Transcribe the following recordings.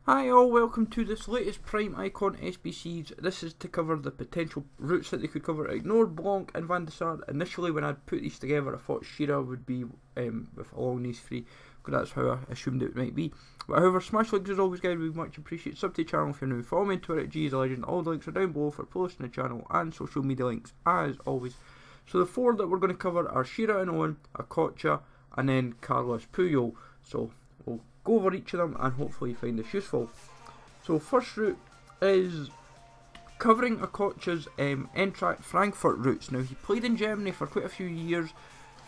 Hi all, welcome to this latest Prime Icon SBCs. This is to cover the potential routes that they could cover. Ignore Blanc and Van der Sar. Initially when I put these together I thought Shearer would be along these three, because that's how I assumed it might be. But however, smash likes as always guys, we much appreciate. Sub to the channel if you're new. Follow me on Twitter at GIsALegend. All the links are down below for posting the channel and social media links as always. So the four that we're going to cover are Shearer and Owen, Okocha, and then Carlos Puyol. So we'll go over each of them and hopefully you find this useful. So first route is covering Okocha's Eintracht Frankfurt routes. Now he played in Germany for quite a few years.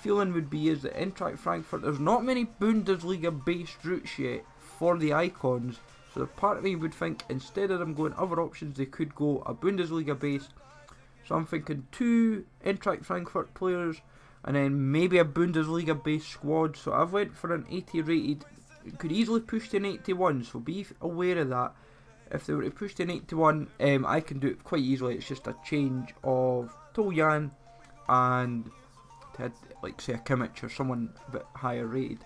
Feeling would be is that Eintracht Frankfurt, there's not many Bundesliga based routes yet for the icons. So the part of me would think instead of them going other options they could go a Bundesliga base. So I'm thinking two Eintracht Frankfurt players and then maybe a Bundesliga based squad. So I've went for an 80 rated. Could easily push to an 81, so be aware of that. If they were to push to an 81, I can do it quite easily. It's just a change of Toljan and to, like say a Kimmich or someone a bit higher rated,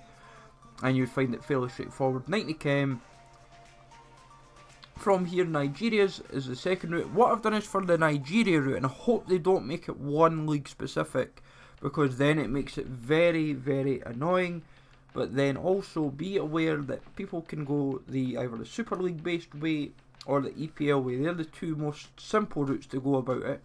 and you'd find it fairly straightforward. 90 chem. From here, Nigeria's is the second route. What I've done is for the Nigeria route, and I hope they don't make it one league specific, because then it makes it very, very annoying. But then also be aware that people can go either the Super League based way or the EPL way. They're the two most simple routes to go about it.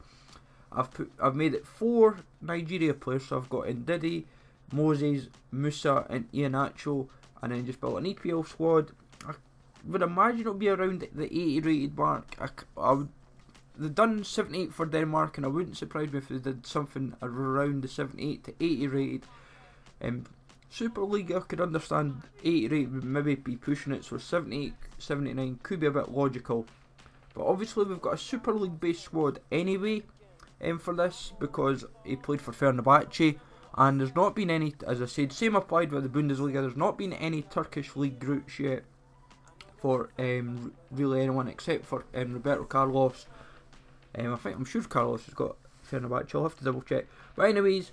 I've made it 4 Nigeria players, so I've got Ndidi, Moses, Musa and Iheanacho, and then just built an EPL squad. I would imagine it'll be around the 80 rated mark. They've done 78 for Denmark, and I wouldn't surprise me if they did something around the 78 to 80 rated. Super League I could understand 80 rate would maybe be pushing it, so 78, 79 could be a bit logical. But obviously we've got a Super League based squad anyway for this, because he played for Fenerbahce, and there's not been any, as I said, same applied with the Bundesliga, there's not been any Turkish league groups yet for really anyone except for Roberto Carlos. I'm sure Carlos has got Fenerbahce, I'll have to double check. But anyways,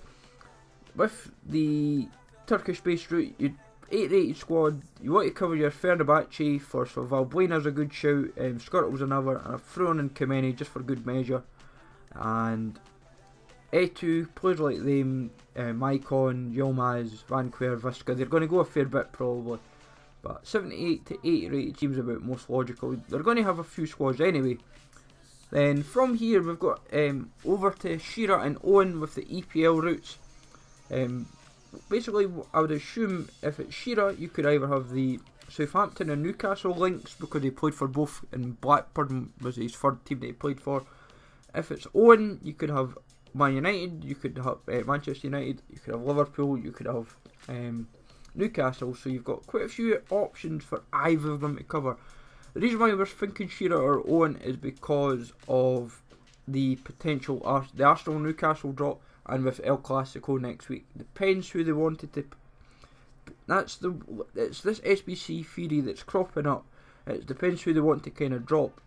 with the Turkish based route, you 8 rated squad, you want to cover your Fenerbahce for, so Valbuena's a good shout, Skirtle's another, and I've thrown in Kameni just for good measure. And A2, players like them, Maicon, Yilmaz, Van Quer, Visca, they're going to go a fair bit probably. But 78 to 80 rated seems about most logical. They're going to have a few squads anyway. Then from here we've got over to Shearer and Owen with the EPL routes. Basically, I would assume if it's Shearer, you could either have the Southampton and Newcastle links, because he played for both, and Blackburn was his third team that he played for. If it's Owen, you could have Man United, you could have Manchester United, you could have Liverpool, you could have Newcastle, so you've got quite a few options for either of them to cover. The reason why we're thinking Shearer or Owen is because of the potential the Arsenal Newcastle drop, and with El Clasico next week. Depends who they wanted to. It's this SBC theory that's cropping up. It depends who they want to kind of drop.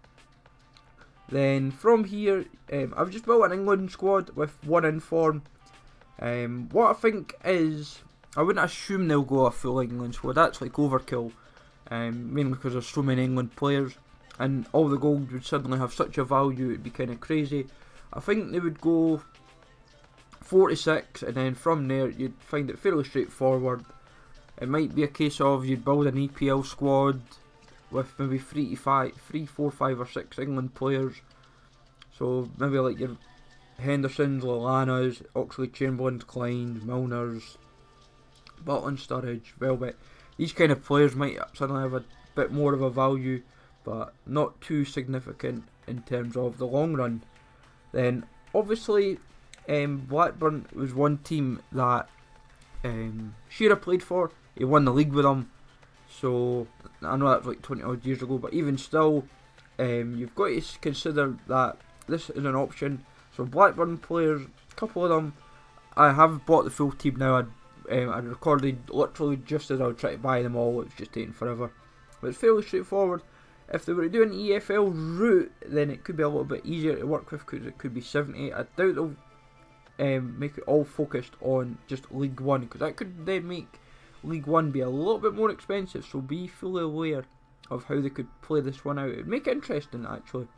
Then from here, I've just built an England squad with one in form. What I think is, I wouldn't assume they'll go a full England squad. That's like overkill. Mainly because there's so many England players, and all the gold would suddenly have such a value. It'd be kind of crazy. I think they would go 46, and then from there you'd find it fairly straightforward. It might be a case of you'd build an EPL squad with maybe 3, 4, 5 or 6 England players. So maybe like your Hendersons, Lallana's, Oxlade-Chamberlain's, Kleins, Milner's, Butland, Sturridge, Velvet. These kind of players might suddenly have a bit more of a value, but not too significant in terms of the long run. Then obviously Blackburn was one team that Shearer played for. He won the league with them, so I know that was like 20 odd years ago, but even still, you've got to consider that this is an option. So Blackburn players, a couple of them, I have bought the full team now. I recorded literally just as I was trying to buy them all. It's just taking forever, but it's fairly straightforward. If they were to do an EFL route, then it could be a little bit easier to work with, because it could be 78. I doubt they'll make it all focused on just League One, because that could then make League One be a little bit more expensive, so be fully aware of how they could play this one out. It would make it interesting actually.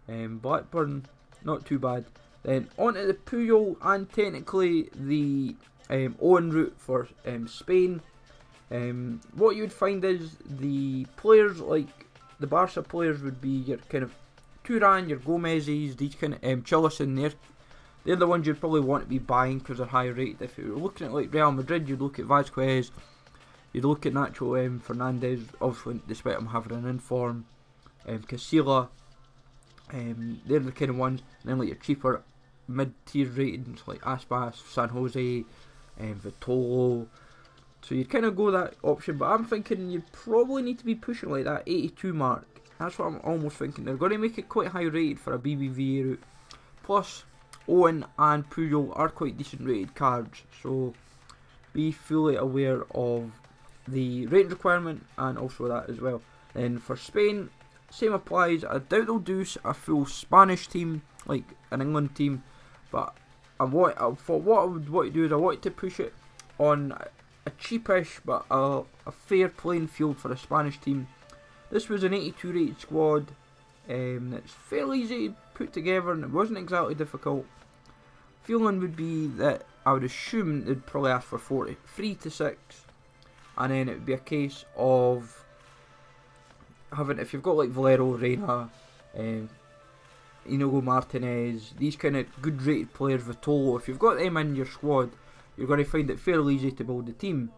Blackburn, not too bad. Then on to the Puyol and technically the Owen route for Spain. What you would find is the players, like the Barca players, would be your kind of Turan, your Gomez's, these kind of Chilison. They're the ones you'd probably want to be buying because they're high rated. If you were looking at like Real Madrid, you'd look at Vázquez, you'd look at Nacho Fernandez, obviously despite him having an inform, Casilla. They're the kind of ones. And then like your cheaper mid-tier ratings like Aspas, San Jose, Vitolo. So you'd kind of go that option, but I'm thinking you'd probably need to be pushing like that 82 mark. That's what I'm almost thinking. They're going to make it quite high rated for a BBVA route. Plus, Owen and Puyol are quite decent rated cards, so be fully aware of the rating requirement and also that as well. Then for Spain, same applies. I doubt they'll do a full Spanish team like an England team, but what I would want to do is I wanted to push it on a cheapish but a fair playing field for a Spanish team. This was an 82 rated squad. It's fairly easy to put together and it wasn't exactly difficult. Feeling would be that I would assume they'd probably ask for 43 to 6, and then it would be a case of having, if you've got like Valero, Reina, Inigo Martinez, these kind of good rated players, Vitolo, if you've got them in your squad, you're going to find it fairly easy to build a team.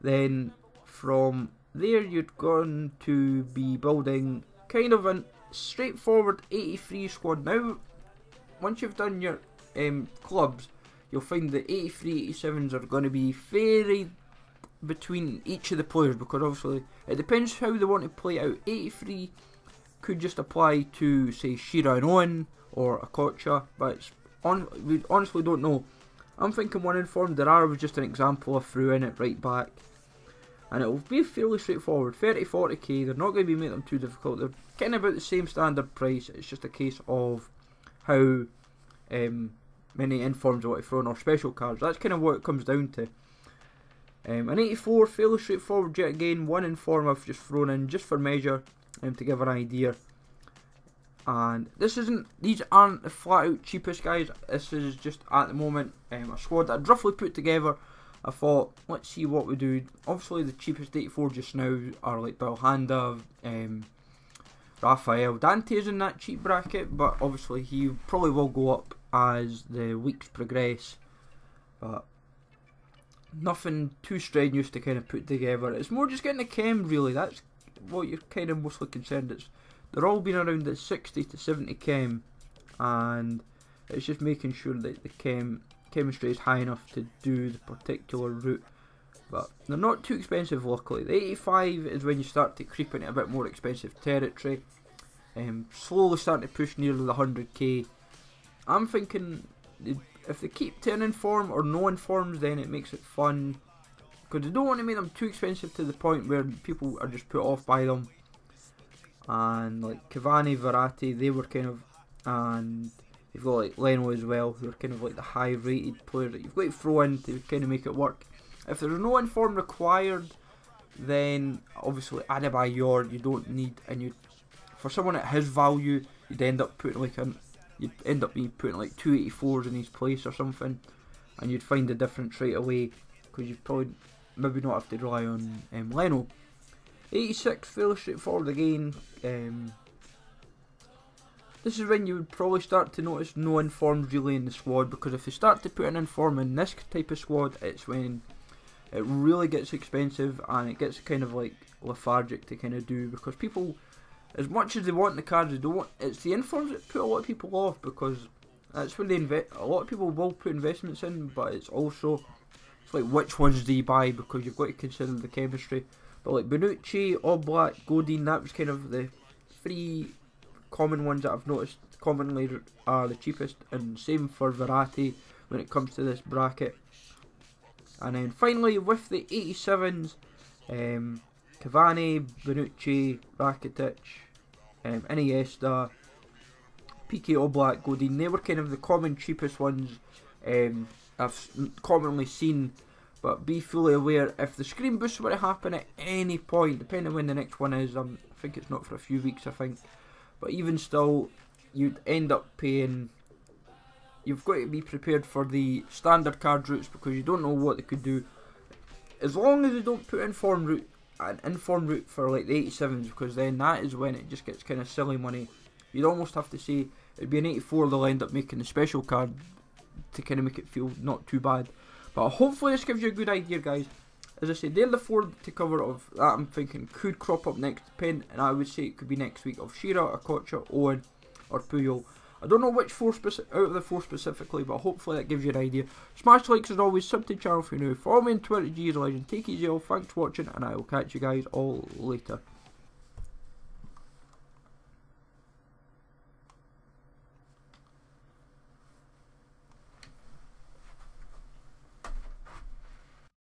Then from there you're going to be building kind of a straightforward 83 squad. Now once you've done your clubs, you'll find the 83, 87s are going to be varied between each of the players, because obviously it depends how they want to play out. 83 could just apply to say Shearer and Owen or Okocha, but we honestly don't know. I'm thinking one informed Darara was just an example I threw in at right back, and it will be fairly straightforward. 30-40k, they're not going to be making them too difficult. They're kind of about the same standard price. It's just a case of how many informs I want to throw in or special cards. That's kind of what it comes down to. An 84, fairly straightforward yet again. One inform I've just thrown in just for measure to give an idea. And these aren't the flat out cheapest guys. This is just at the moment a squad that I'd roughly put together. I thought, let's see what we do. Obviously the cheapest 84 just now are like Belhanda, Rafael. Dante is in that cheap bracket, but obviously he probably will go up as the weeks progress. But nothing too strenuous to kind of put together. It's more just getting a chem really. That's what you're kind of mostly concerned. They're all been around the 60 to 70 chem, and it's just making sure that the chemistry is high enough to do the particular route. But they're not too expensive luckily. The 85 is when you start to creep into a bit more expensive territory. Slowly starting to push nearly the 100k. I'm thinking if they keep 10 inform or no informs, then it makes it fun, because they don't want to make them too expensive to the point where people are just put off by them. And like Cavani, Verratti, they were kind of, and you've got like Leno as well, who are kind of like the high rated players that you've got to throw in to kind of make it work. If there's no inform required, then obviously Adebayor you don't need, and for someone at his value, you'd end up putting like putting like 284s in his place or something, and you'd find the difference straight away, because you'd probably maybe not have to rely on Leno. 86, fairly straightforward again. This is when you would probably start to notice no informs really in the squad, because if you start to put an inform in this type of squad, it's when it really gets expensive and it gets kind of like lethargic to kind of do, because people, as much as they want the cards, they don't want, it's the informs that put a lot of people off, because that's when a lot of people will put investments in, but it's like which ones do you buy, because you've got to consider the chemistry. But like Bonucci, Oblak, Godin, that was kind of the three common ones that I've noticed commonly are the cheapest, and same for Verratti when it comes to this bracket. And then finally with the 87s, Cavani, Bonucci, Rakitic, Iniesta, Piqué, Oblak, Godin, they were kind of the common cheapest ones I've commonly seen. but be fully aware if the screen boosts were to happen at any point, depending on when the next one is. I think it's not for a few weeks, I think, but even still, you'd end up paying. You've got to be prepared for the standard card routes because you don't know what they could do. As long as they don't put an informed route for like the 87s, because then that is when it just gets kind of silly money. You'd almost have to say it'd be an 84 they'll end up making the special card to kind of make it feel not too bad. But hopefully this gives you a good idea, guys. As I said, they're the 4 to cover of that I'm thinking could crop up next pen, and I would say it could be next week of Shearer, Okocha, Owen or Puyol. I don't know which 4 out of the 4 specifically, but hopefully that gives you an idea. Smash likes as always, sub to the channel if you're new, follow me on Twitter, G is a legend, take it easy all, thanks for watching, and I will catch you guys all later.